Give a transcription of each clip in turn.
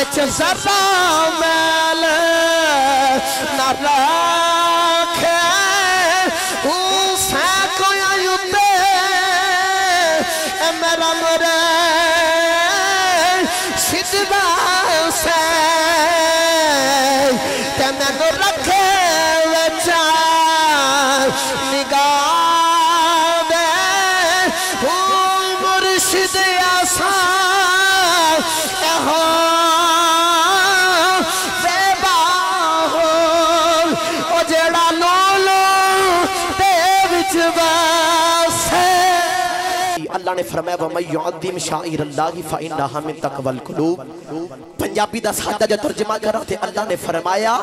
وچ ذرا میل نہ رکھے میرا مرے سجدہ سے تے میں نو رکھے وچا نگاہ دے مرشد آسان ہو بے باہر او جڑا لولو دے وچ واسے اللہ نے فرمایا وَمَن يُعَظِّمْ شَعَائِرَ اللَّهِ فَإِنَّهَا مِن تَقْوَى الْقُلُوبِ پنجابی دا سادہ جو ترجمہ کرا تے اللہ نے فرمایا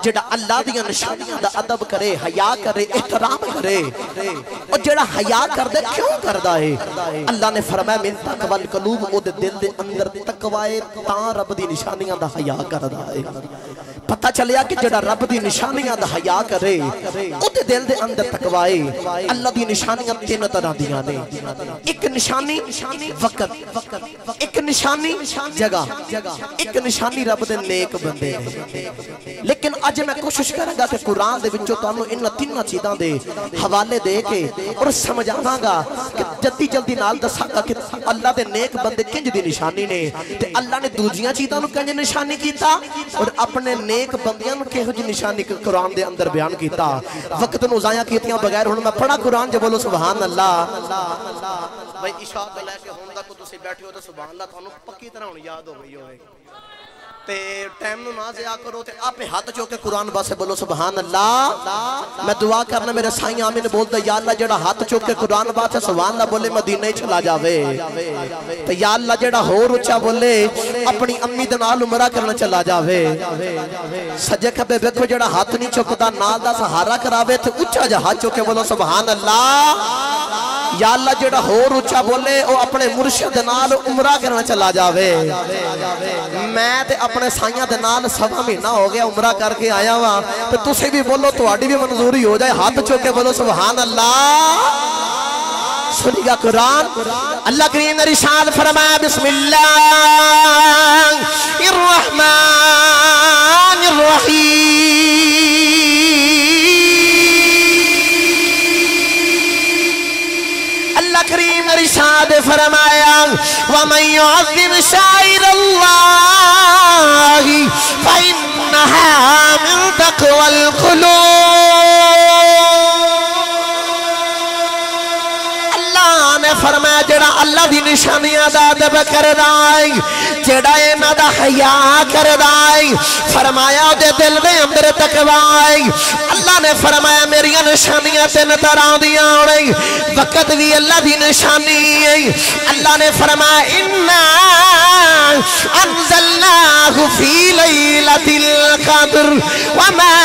جڑا اللہ دی نشانیاں دا ادب کرے حیا کرے احترام کرے اور جڑا حیا کر دے کیوں کردا ہے اللہ نے فرمایا من تقوى القلوب او دے دل دے اندر تقوی تاں رب دی نشانیاں دا حیا کردا ہے پتہ چلیا کہ جڑا رب دی نشانیاں دا حیا کرے او دے دل دے اندر تقوی اللہ دی نشانیاں تین طرح دیاں نے ایک نشانی وقت ایک نشانی جگہ ایک نشانی رب دے نیک بندے لیکن اج میں کوشش کروں گا کہ قرآن دے وچوں تانوں ان تین چیزاں دے حوالے دے کے اور سمجھاواں گا کہ جلدی جلدی نال دساں گا کہ اللہ دے نیک بندے کنج دی نشانی نے تے اللہ نے دوجیاں چیزاں نوں کنج نشانی کیتا اور اپنے نیک بندیاں نوں کہو جی نشانی قرآن دے اندر بیان کیتا وقت نوں ضائع کیتیاں بغیر ہن میں پڑھا قرآن جو بولو سبحان اللہ بھائی عشاء تو لے کے ہوندا کو تسی بیٹھے ہو تے سبحان اللہ تانوں پکی طرح ہن یاد ہو گئی ہوے تے ٹائم نو نہ ضیاء کرو تے آپ ہاتھ چو کے قرآن باسے بولو سبحان اللہ میں دعا کرنا میرے سائیں آمین بولتا یا اللہ جڑا ہاتھ چو کے قرآن باسے سبحان اللہ بولے مدینہ ہی چلا جاوے تے یا اللہ جڑا ہور اچھا بولے اپنی امی دے نال عمرہ کرنا چلا جاوے سجے کھبے بیٹھو جڑا ہاتھ نہیں چکدا نال دا سہارا کراوے تے اچھا جا ہاتھ چو کے بولو سبحان اللہ یا اللہ جڑا ہور اچھا بولے او اپنے مرشد نال عمرہ کرنا چلا جاوے میں تے اپنے سائیاں دے نال سوا مہینہ ہو گیا عمرہ کر کے آیا ہوا تو تسی بھی بولو تو آڈی بھی منظوری ہو جائے ہاتھ چو کے بولو سبحان اللہ سنی گا قرآن اللہ کریم نے ارشاد فرمایا بسم اللہ الرحمن الرحیم اللہ کریم نے ارشاد فرمایا وَمَن يُعَظِّمْ شَعَائِرَ اللَّهِ فَإِنَّهَا مِن تَقْوَى الْقُلُوبِ اللہ نے فرمایا جڑا اللہ دی نشانیاں دا ادب کردائی جڑا انہاں دا حیا کردائی فرمایا دے دل دے اندر تقوی اللہ نے فرمایا میری نشانیاں تین طرح دیاں ہوئی وقت بھی اللہ دی نشانی ہے اللہ نے فرمایا اِنَّا أَنزَلْنَاهُ فِي لَيْلَةِ الْقَدْرِ وَمَا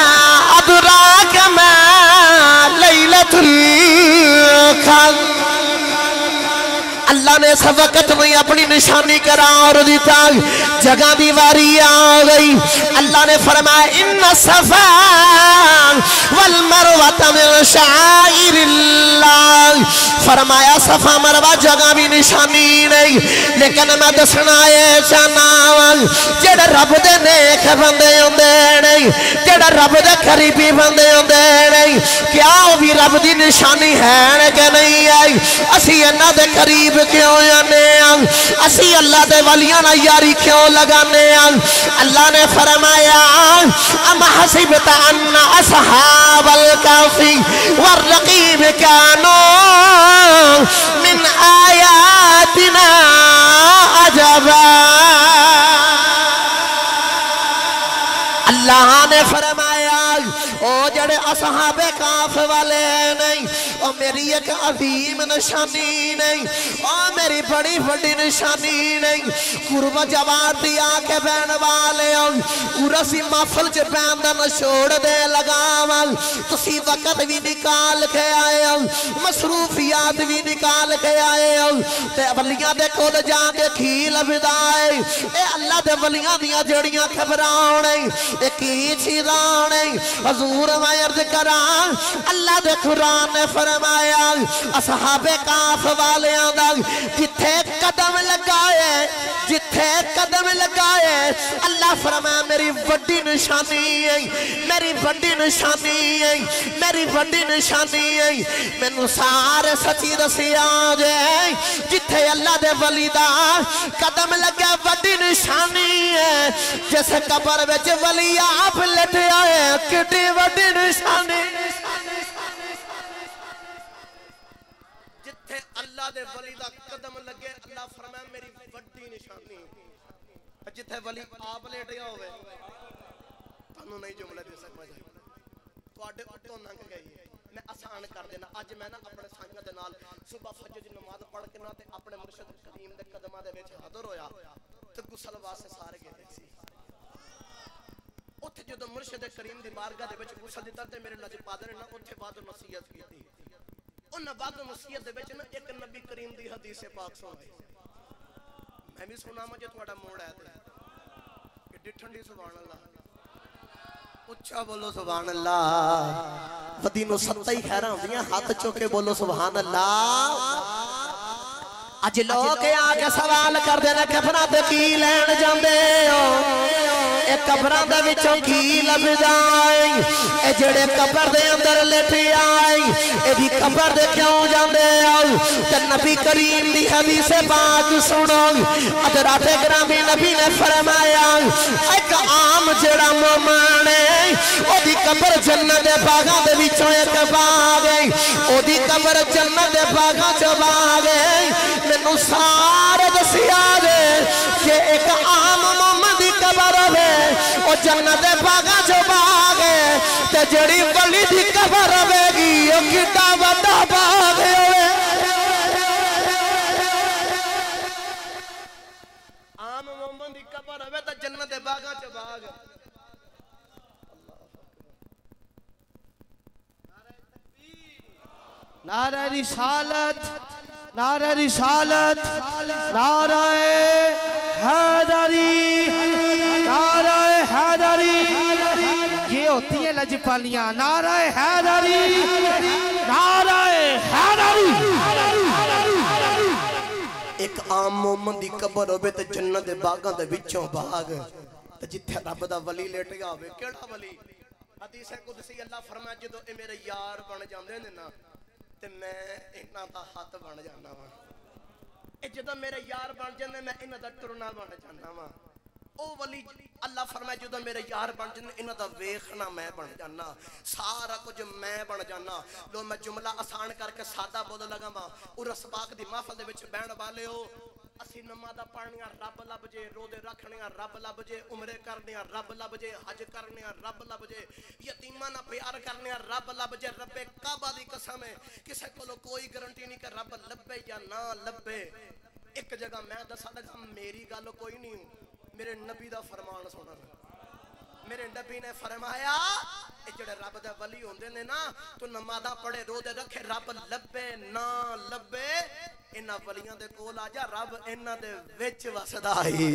أَدْرَاكَ مَا لَيْلَةُ الْقَدْرِ اللہ نے اس وقت میں اپنی نشانی قرار دیتا جگہ دیواری آگئی اللہ نے فرمایا ان الصفا والمروہ من شعائر اللہ فرمایا صفا مروہ جگہ بھی نشانی نہیں لیکن میں دسنا یہ چاہنا جڑا رب دے نیک بندے ہوندے نہیں جڑا رب دے قریبی بندے ہوندے نہیں کیا وہ بھی رب دی نشانی ہے کہ نہیں آئی اسی انہاں دے قریب کیوں جانے ہیں اسی اللہ دے ولیاں یاری کیوں لگانے ہیں اللہ نے فرمایا ام حسبت ان اصحاب الکافی والرقیب کانوا من آیاتنا عجبا اللہ نے فرمایا او جڑے اصحاب کاف والے نہیں او میری ایک عظیم نشانی نہیں او میری بڑی بڑی نشانی نہیں قرب جوار دیا کے بین والے ارسی محفل چ پیندن چھوڑ دے لگاواں تسی وقت بھی نکال کے آئے مصروفیات بھی نکال کے آئے تے ولیاں دے کول جا کے کھیل بدائے اے اللہ دے ولیاں دیاں جڑیاں خبراں نہیں اے کی چیزاں نہیں حضور میں عرض کراں اللہ دے قرآن نے فرمایا فرمایا اصحاب کاف والیاں دا جتھے قدم لگائے جتھے قدم لگائے اللہ فرمایا میری وڈی نشانی ہے میری وڈی نشانی ہے میری وڈی نشانی ہے مینوں سارے سچی دسی آجے جتھے اللہ دے ولی دا قدم لگا وڈی نشانی ہے جس قبر وچ ولی آپ لٹے آئے کتنی وڈی نشانی جتھے اللہ دے ولی دا قدم لگے اللہ فرمایا میری وڈی نشانی جتھے ولی آپ لیٹیا ہوئے تانوں نہیں جملے دے سمجھ آئی تواڈے اٹھوں لنگ گئی میں آسان کر دینا اج میں نا اپنے سائیاں دے نال صبح فجر دی نماز پڑھ کے نا تے اپنے مرشد کریم دے قدماں دے وچ حاضر ہویا تے غسل واسطے سارے گئے سی اوتھے جدوں مرشد کریم دی بارگاہ دے وچ غسل دتا تے میرے لاجپاد نے نا اوتھے بعد نصیحت کیتی انہاں بعد نصیحت دے وچ نا ایک نبی کریم دی حدیث پاک سنائی میں بھی سنا مجھے تھوڑا موڑ ہے کہ ڈٹھن دی سبحان اللہ اچھا بولو سبحان اللہ ودینو ستائی خیرہ ہوندیاں ہاتھ چوکے بولو سبحان اللہ اج لوگ آگے سوال کر دینا کفرہ دے کی لین جاندے ہو اے قبرہ دے وچوں کی لب جائیں اے جڑے قبر دے اندر لیٹی آئی اے بھی قبر دے کیوں جاندے ہو تے نبی کریم دی حدیث پاک سنو حضرات گرامی نبی نے فرمایا ایک عام جڑا مومن ہے او دی قبر جنت دے باغاں دے وچوں ایک باغ ہے او دی قبر جنت دے باغاں چوں باغ ہے مینوں سارے دسیا دے کہ ایک عام مومن دی قبر ہوے او جنت دے باغاں چوں باغ ہے تے جڑی ولی دی قبر ہوے گی او کڈا وڈا باغ ہوے عام مومن دی قبر ہوے تے جنت دے باغاں چوں باغ نعرہ رسالت نعرہ رسالت نعرہ حیدری نعرہ حیدری یہ ہوتی ہیں لجپالیاں نعرہ حیدری نعرہ حیدری ایک عام مومن دی قبر ہوے تے جنت دے باغاں دے وچوں باغ تے جتھے رب دا ولی لیٹیا ہوے کیڑا ولی حدیث قدسی اللہ فرمایا جدوں اے میرے یار بن جاندے نے نا تے میں انہاں دا ہاتھ بن جانا وا اے جدوں میرے یار بن جاندے میں انہاں دا ٹرنا بن جانا وا او ولی اللہ فرمایا جدوں میرے یار بن جاندے انہاں دا ویکھنا میں بن جانا سارا کچھ میں بن جانا لو میں جملہ آسان کر کے سادہ بول لگا وا عرس پاک دی محفل دے وچ بہن والے ہو اسی نمازاں پڑھنیاں رب لب جے روزے رکھنیاں رب لب جے عمرے کرنیاں رب لب جے حج کرنیاں رب لب جے یتیماں نال پیار کرنیاں رب لب جے رب کعبہ دی قسم ہے کسے کولو کوئی گارنٹی نہیں کہ رب لبے یا نہ لبے ایک جگہ میں دسا لگا میری گل کوئی نہیں میرے نبی دا فرمان سنن میرے نبی نے فرمایا اے جڑے رب دے ولی ہوندے نے نا تو نمازاں پڑھے روزے رکھے رب لبے نہ لبے انہاں ولیاں دے کول آ جا رب انہاں دے وچ وسدا ہے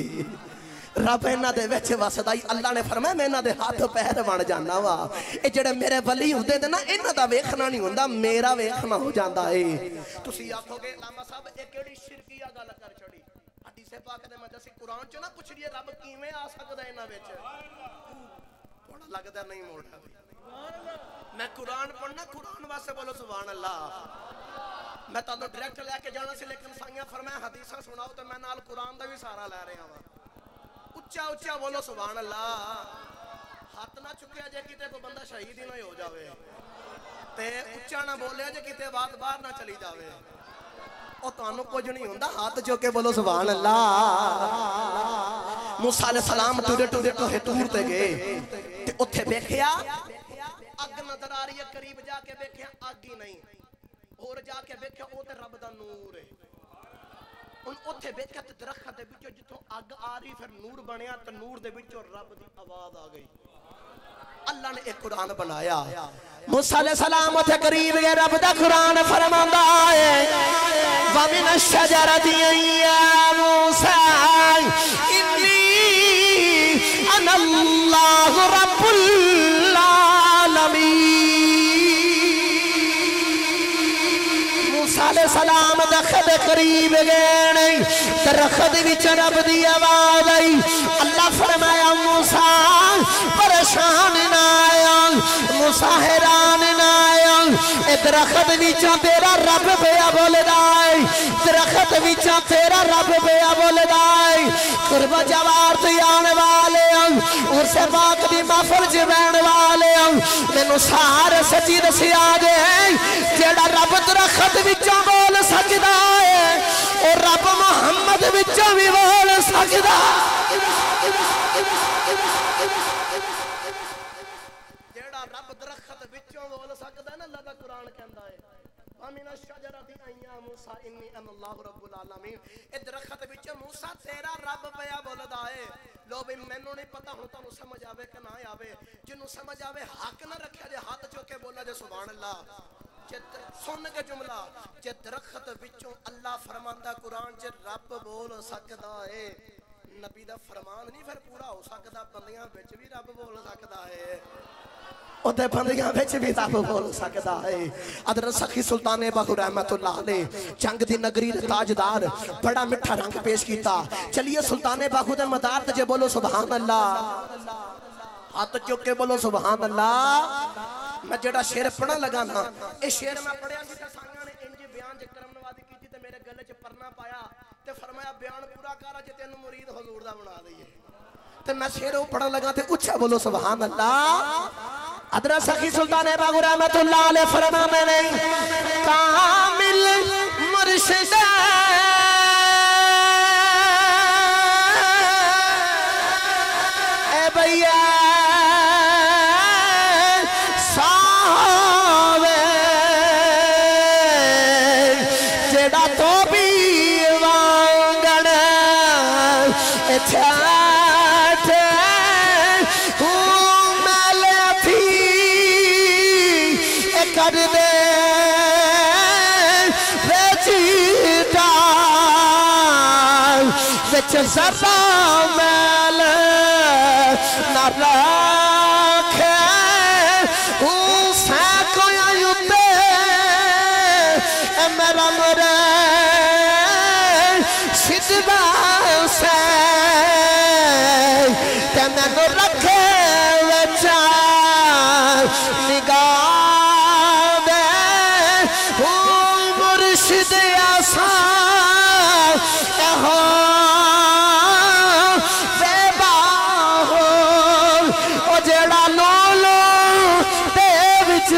رب انہاں دے وچ وسدا ہے اللہ نے فرمایا میں انہاں دے ہاتھ پیر بن جانا وا اے جڑے میرے ولی ہوندے نے نا انہاں دا ویکھنا نہیں ہوندا میرا ویکھنا ہو جاندا ہے تسی آکھو گے علامہ صاحب اے کیڑی شرکیہ گل کر چھڑی حدیث پاک دے مدد سے قرآن چ نہ پوچھ لیے رب کیویں آ سکدا انہاں وچ تھوڑا لگدا نہیں موڑا میں قرآن پڑھنا قرآن واسطے بولو سبحان اللہ میں تانوں ڈائریکٹ لے کے جانا سی لیکن سائیاں فرمایا حدیثاں سناؤ تے میں نال قرآن دا بھی سارا لے رہا ہاں اچا اچا بولو سبحان اللہ ہاتھ نہ چکیا جے کتے کو بندہ شہید ہی نہ ہو جاوے تے اچا نہ بولیا جے کتے بات باہر نہ چلی جاوے او تانوں کچھ نہیں ہوندا ہاتھ جو کے بولو سبحان اللہ موسیٰ علیہ السلام ٹوڑے ٹوڑے طور تے گئے تے اوتھے دیکھیا اگ نظر آ رہی ہے قریب جا کے دیکھیا اگ ہی نہیں اور جا کے دیکھیا او تے رب دا نور ہے ان اوتھے دیکھیا تے درخت دے وچوں جتھوں اگ آ رہی پھر نور بنیا تے نور دے وچوں رب دی آواز آ گئی اللہ نے ایک قرآن بنایا موسیٰ علیہ السلام اتھے قریب گئے رب دا قرآن فرماندا ہے وَمِنَ الشَّجَرَةِ يَا مُوسَىٰ إِنِّي أَنَا اللَّهُ رَبُّ الْعَالَمِينَ السلام دخد قریب گئے نہیں درخت وچ رب دی آواز آئی اللہ فرمایا موسیٰ پریشان نہ آیا موسیٰ حیران نہ آیا اے درخت وچ تیرا رب پیا بولدا ہے درخت وچ تیرا رب پیا بولدا ہے قرب جوار تے آنے والے اور سے پاک دی محفل چ بہن والے مینوں سارے سچی دسیا جے جیڑا رب درخت وچوں بول سکدا ہے اور رب محمد وچوں بھی بول سکدا جیڑا رب درخت وچوں بول سکدا نا اللہ دا قرآن کہندا ہے وَمِنَ الشَّجَرَةِ أَن يَا مُوسَىٰ إِنِّي أَنَا اللَّهُ رَبُّ الْعَالَمِينَ اے درخت وچوں موسیٰ تیرا رب پیا بولدا ہے لو بھی مینوں نہیں پتہ ہن تانوں سمجھ آوے کہ نہ آوے جنوں سمجھ آوے حق نہ رکھیا جے ہاتھ چوک کے بولا جے سبحان اللہ سن کے جملہ جے درخت وچوں اللہ فرماندا قرآن چ رب بول سکدا ہے نبی دا فرمان نہیں پھر پورا ہو سکدا بندیاں وچ بھی رب بول سکدا ہے اُدھے بندیاں وچ بھی رب بول سکدا ہے حضرت سخی سلطان باہو رحمت اللہ علیہ جنگ دی نگری دے تاجدار بڑا مٹھا رنگ پیش کیتا چلیے سلطان باہو دے مدار تے جے بولو سبحان اللہ ہاتھ چوک کے بولو سبحان اللہ میں جڑا شعر پڑھا لگا نا اے شعر میں پڑھیا سی تے سانگاں نے انج بیان جے کرم نوازی کیتی تے میرے گلے چ پرنا پایا تے فرمایا بیان پورا کر جے تینوں مرید حضور دا بنا دئیے تے میں شعر پڑھا لگا تے اچھا بولو سبحان اللہ حضرت سخی سلطان باہو رحمت اللہ علیہ فرما میں نے کامل مرشد اے بھیا زبا میل نہ رکھے اسے کوئی آیوتے میرا مرے شدبہ سے کہ میں نو رکھے وچا نگاہ دے مرشد آسان کہو جڑا لولو تے وچ